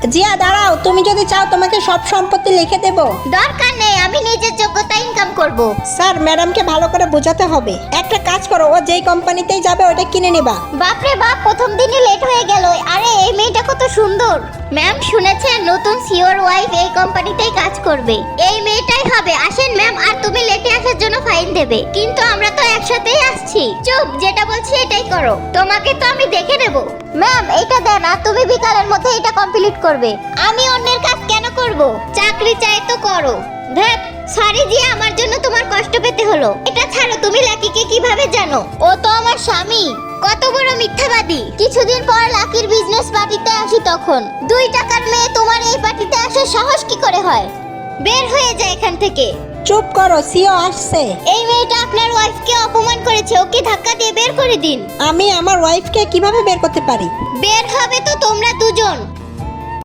জিয়া দাঁড়াও, তুমি যদি চাও তোমাকে সব সম্পত্তি লিখে দেব। দরকার নেই, আমি নিজের যোগ্যতা ইনকাম করব। স্যার, ম্যাডামকে ভালো করে বোঝাতে হবে। একটা কাজ করো, ও যেই কোম্পানিতেই যাবে ওটা কিনে নেবা। বাপরে বাপ, প্রথম দিনই লেট হয়ে গেল। আরে এই মেয়েটা কত সুন্দর। ম্যাম শুনেছেন নতুন সিওর ওয়াইফ এই কোম্পানিতেই কাজ করবে। এই মেয়েটাই হবে। আসেন ম্যাম, আর তুমি লেটে আসার জন্য ফাইন দেবে। কিন্তু আমরা তো একসাথেই আসছি। চুপ, যেটা বলছি এটাই করো। তোমাকে তো আমি দেখে নেব। ম্যাম এটা দেন, আর তুমি বিকালের মধ্যে এটা কমপ্লিট করবে। আমি অন্যের কাজ কেন করব? চাকরি চাই তো করো। ধ্যাত, সরি জি, আমার জন্য তোমার কষ্ট পেতে হলো। এটা ছাড়ো, তুমি লাকিকে কিভাবে জানো? ও তো আমার স্বামী। কত বড় মিথ্যাবাদী। কিছুদিন পর লাকির বিজনেস পার্টিতে আসি, তখন 2 টাকার মেয়ে তোমার এই পার্টিতে আসার সাহস কি করে হয়? বের হয়ে যায় এখান থেকে। চুপ করো, সিও আসছে। এই মেয়েটা আপনার ওয়াইফকে অপমান করেছে, ওকে ধাক্কা দিয়ে বের করে দিন। আমি আমার ওয়াইফকে কিভাবে বের করতে পারি? বের হবে তো তোমরা দুজন।